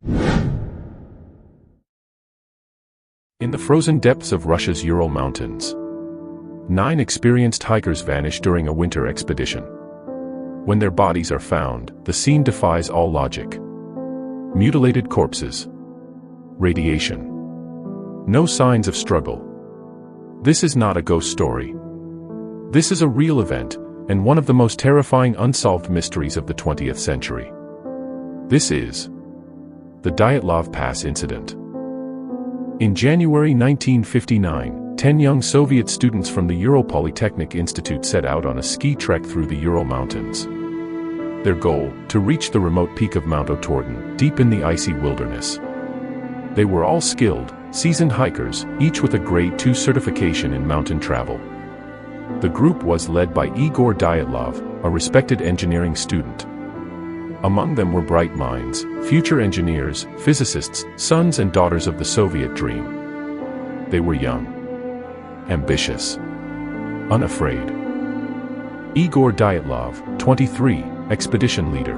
In the frozen depths of Russia's Ural Mountains, 9 experienced hikers vanish during a winter expedition. When their bodies are found, the scene defies all logic. Mutilated corpses. Radiation. No signs of struggle. This is not a ghost story. This is a real event, and one of the most terrifying unsolved mysteries of the 20th century. This is the Dyatlov Pass incident. In January 1959, 10 young Soviet students from the Ural Polytechnic Institute set out on a ski trek through the Ural Mountains. Their goal, to reach the remote peak of Mount Otorten, deep in the icy wilderness. They were all skilled, seasoned hikers, each with a Grade 2 certification in mountain travel. The group was led by Igor Dyatlov, a respected engineering student. Among them were bright minds, future engineers, physicists, sons and daughters of the Soviet dream. They were young, ambitious, unafraid. Igor Dyatlov, 23, expedition leader.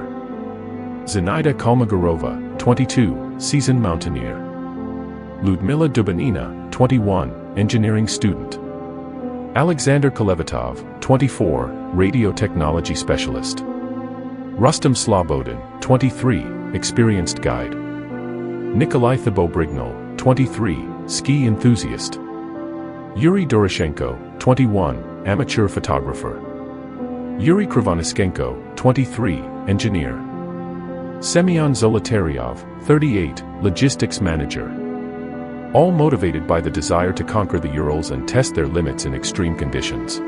Zinaida Kolmogorova, 22, seasoned mountaineer. Ludmila Dubanina, 21, engineering student. Alexander Kolevatov, 24, radio technology specialist. Rustem Slobodin, 23, experienced guide. Nikolai Thibault-Brignol, 23, ski enthusiast. Yuri Doroshenko, 21, amateur photographer. Yuri Krivonischenko, 23, engineer. Semyon Zolotaryov, 38, logistics manager. All motivated by the desire to conquer the Urals and test their limits in extreme conditions.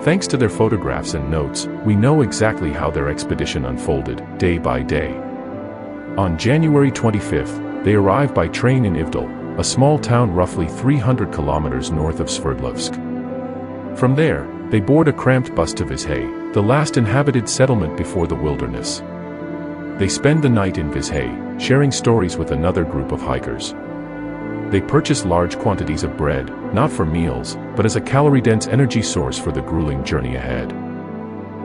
Thanks to their photographs and notes, we know exactly how their expedition unfolded, day by day. On January 25th, they arrived by train in Ivdel, a small town roughly 300 kilometers north of Sverdlovsk. From there, they board a cramped bus to Vizhay, the last inhabited settlement before the wilderness. They spend the night in Vizhay, sharing stories with another group of hikers. They purchase large quantities of bread, not for meals, but as a calorie-dense energy source for the grueling journey ahead.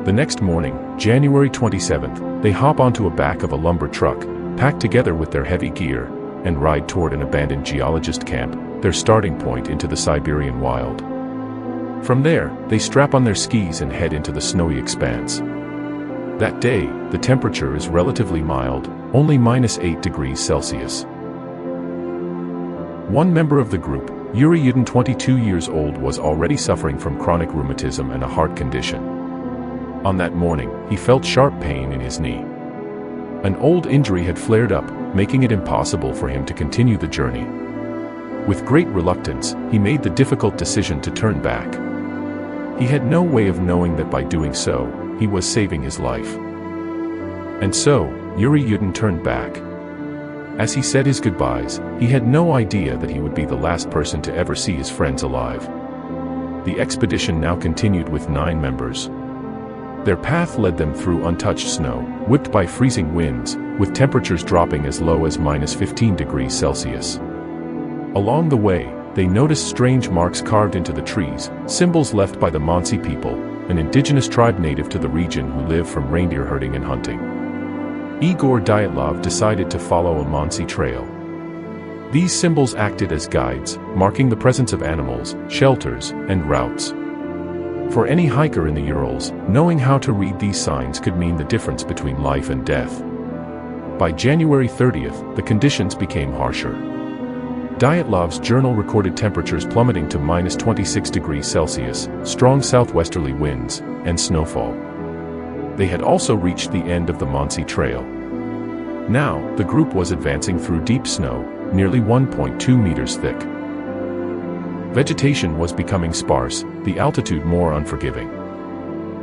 The next morning, January 27th, they hop onto a back of a lumber truck, packed together with their heavy gear, and ride toward an abandoned geologist camp, their starting point into the Siberian wild. From there, they strap on their skis and head into the snowy expanse. That day, the temperature is relatively mild, only -8 degrees Celsius. One member of the group, Yuri Yudin, 22 years old, was already suffering from chronic rheumatism and a heart condition. On that morning, he felt sharp pain in his knee. An old injury had flared up, making it impossible for him to continue the journey. With great reluctance, he made the difficult decision to turn back. He had no way of knowing that by doing so, he was saving his life. And so, Yuri Yudin turned back. As he said his goodbyes, he had no idea that he would be the last person to ever see his friends alive. The expedition now continued with 9 members. Their path led them through untouched snow, whipped by freezing winds, with temperatures dropping as low as -15 degrees Celsius. Along the way, they noticed strange marks carved into the trees, symbols left by the Mansi people, an indigenous tribe native to the region who live from reindeer herding and hunting. Igor Dyatlov decided to follow a Mansi trail. These symbols acted as guides, marking the presence of animals, shelters, and routes. For any hiker in the Urals, knowing how to read these signs could mean the difference between life and death. By January 30th, the conditions became harsher. Dyatlov's journal recorded temperatures plummeting to -26 degrees Celsius, strong southwesterly winds, and snowfall. They had also reached the end of the Mansi Trail. Now, the group was advancing through deep snow, nearly 1.2 meters thick. Vegetation was becoming sparse, the altitude more unforgiving.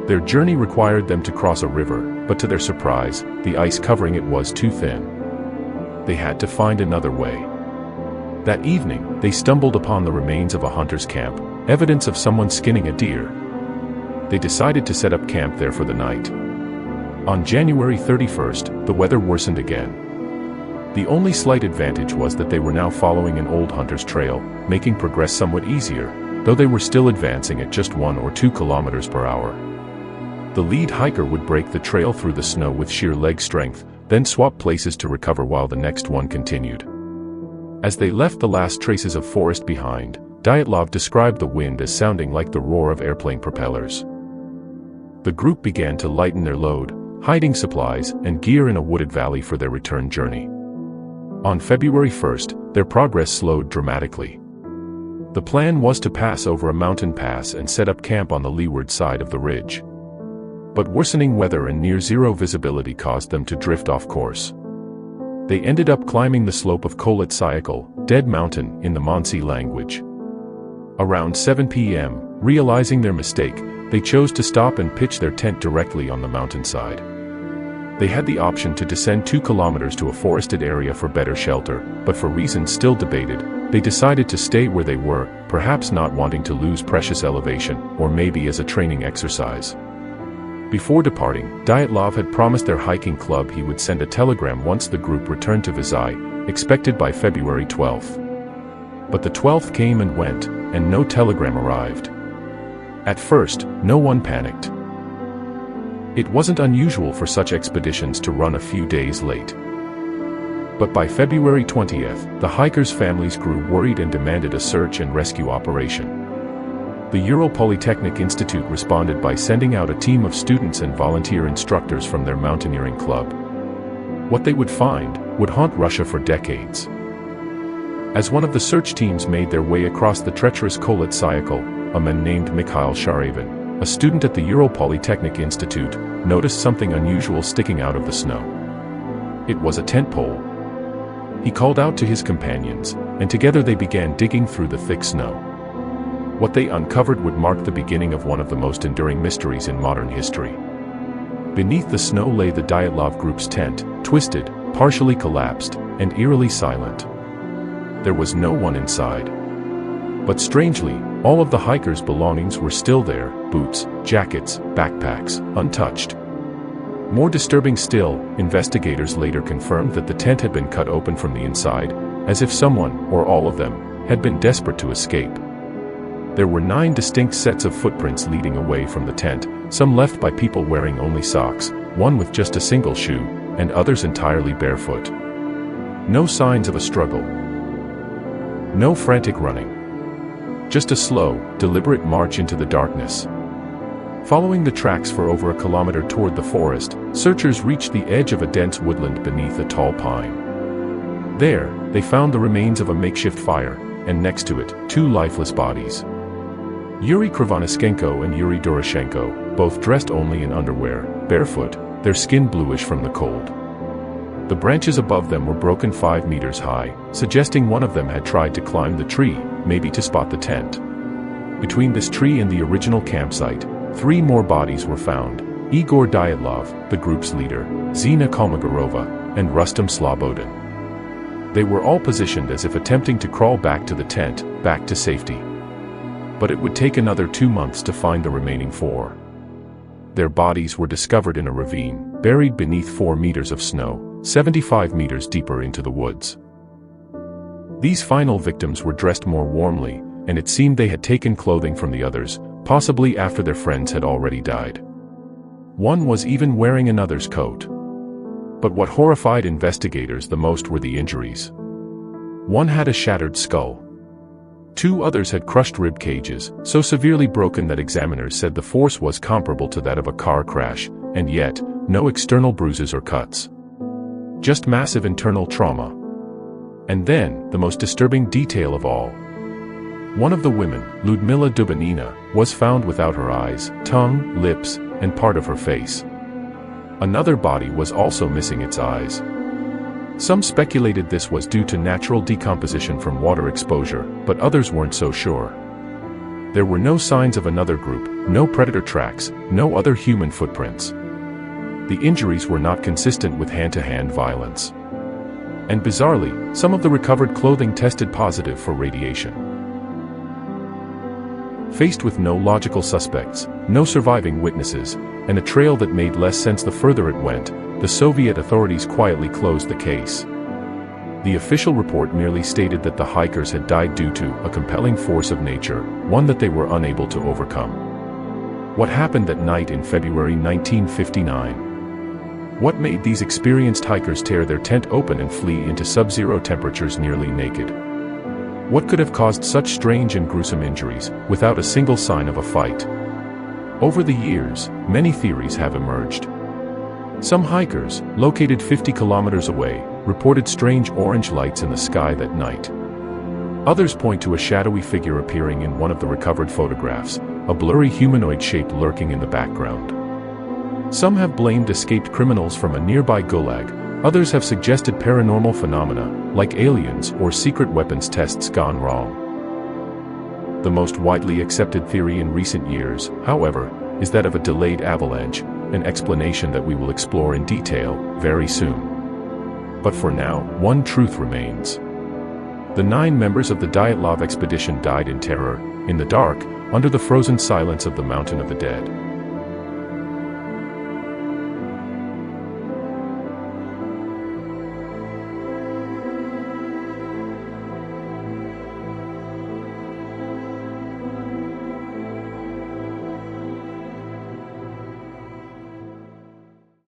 Their journey required them to cross a river, but to their surprise, the ice covering it was too thin. They had to find another way. That evening, they stumbled upon the remains of a hunter's camp, evidence of someone skinning a deer. They decided to set up camp there for the night. On January 31st, the weather worsened again. The only slight advantage was that they were now following an old hunter's trail, making progress somewhat easier, though they were still advancing at just 1 or 2 kilometers per hour. The lead hiker would break the trail through the snow with sheer leg strength, then swapped places to recover while the next one continued. As they left the last traces of forest behind, Dyatlov described the wind as sounding like the roar of airplane propellers. The group began to lighten their load, hiding supplies and gear in a wooded valley for their return journey. On February 1st, their progress slowed dramatically. The plan was to pass over a mountain pass and set up camp on the leeward side of the ridge. But worsening weather and near-zero visibility caused them to drift off course. They ended up climbing the slope of Kolet, Dead Mountain in the Mansi language. Around 7 p.m., realizing their mistake, they chose to stop and pitch their tent directly on the mountainside. They had the option to descend 2 kilometers to a forested area for better shelter, but for reasons still debated, they decided to stay where they were, perhaps not wanting to lose precious elevation, or maybe as a training exercise. Before departing, Dyatlov had promised their hiking club he would send a telegram once the group returned to Vizhai, expected by February 12th. But the 12th came and went, and no telegram arrived. At first, no one panicked. It wasn't unusual for such expeditions to run a few days late. But by February 20th, the hikers' families grew worried and demanded a search and rescue operation. The Ural Polytechnic Institute responded by sending out a team of students and volunteer instructors from their mountaineering club. What they would find would haunt Russia for decades. As one of the search teams made their way across the treacherous Kolet, a man named Mikhail Sharavin, a student at the Ural Polytechnic Institute, noticed something unusual sticking out of the snow. It was a tent pole. He called out to his companions, and together they began digging through the thick snow. What they uncovered would mark the beginning of one of the most enduring mysteries in modern history. Beneath the snow lay the Dyatlov group's tent, twisted, partially collapsed, and eerily silent. There was no one inside. But strangely, all of the hikers' belongings were still there: boots, jackets, backpacks, untouched. More disturbing still, investigators later confirmed that the tent had been cut open from the inside, as if someone, or all of them, had been desperate to escape. There were 9 distinct sets of footprints leading away from the tent, some left by people wearing only socks, one with just a single shoe, and others entirely barefoot. No signs of a struggle. No frantic running. Just a slow, deliberate march into the darkness. Following the tracks for over a kilometer toward the forest, searchers reached the edge of a dense woodland beneath a tall pine. There, they found the remains of a makeshift fire, and next to it, 2 lifeless bodies. Yuri Krivonischenko and Yuri Doroshenko, both dressed only in underwear, barefoot, their skin bluish from the cold. The branches above them were broken 5 meters high, suggesting one of them had tried to climb the tree, maybe to spot the tent. Between this tree and the original campsite, 3 more bodies were found: Igor Dyatlov, the group's leader, Zina Kolmogorova, and Rustam Slobodin. They were all positioned as if attempting to crawl back to the tent, back to safety. But it would take another 2 months to find the remaining 4. Their bodies were discovered in a ravine, buried beneath 4 meters of snow, 75 meters deeper into the woods. These final victims were dressed more warmly, and it seemed they had taken clothing from the others, possibly after their friends had already died. One was even wearing another's coat. But what horrified investigators the most were the injuries. One had a shattered skull. 2 others had crushed rib cages, so severely broken that examiners said the force was comparable to that of a car crash, and yet, no external bruises or cuts. Just massive internal trauma. And then, the most disturbing detail of all. One of the women, Ludmila Dubanina, was found without her eyes, tongue, lips, and part of her face. Another body was also missing its eyes. Some speculated this was due to natural decomposition from water exposure, but others weren't so sure. There were no signs of another group, no predator tracks, no other human footprints. The injuries were not consistent with hand-to-hand violence. And bizarrely, some of the recovered clothing tested positive for radiation. Faced with no logical suspects, no surviving witnesses, and a trail that made less sense the further it went, the Soviet authorities quietly closed the case. The official report merely stated that the hikers had died due to a compelling force of nature, one that they were unable to overcome. What happened that night in February 1959? What made these experienced hikers tear their tent open and flee into sub-zero temperatures nearly naked? What could have caused such strange and gruesome injuries, without a single sign of a fight? Over the years, many theories have emerged. Some hikers, located 50 kilometers away, reported strange orange lights in the sky that night. Others point to a shadowy figure appearing in one of the recovered photographs, a blurry humanoid shape lurking in the background. Some have blamed escaped criminals from a nearby gulag, others have suggested paranormal phenomena, like aliens or secret weapons tests gone wrong. The most widely accepted theory in recent years, however, is that of a delayed avalanche, an explanation that we will explore in detail very soon. But for now, one truth remains. The 9 members of the Dyatlov expedition died in terror, in the dark, under the frozen silence of the Mountain of the Dead.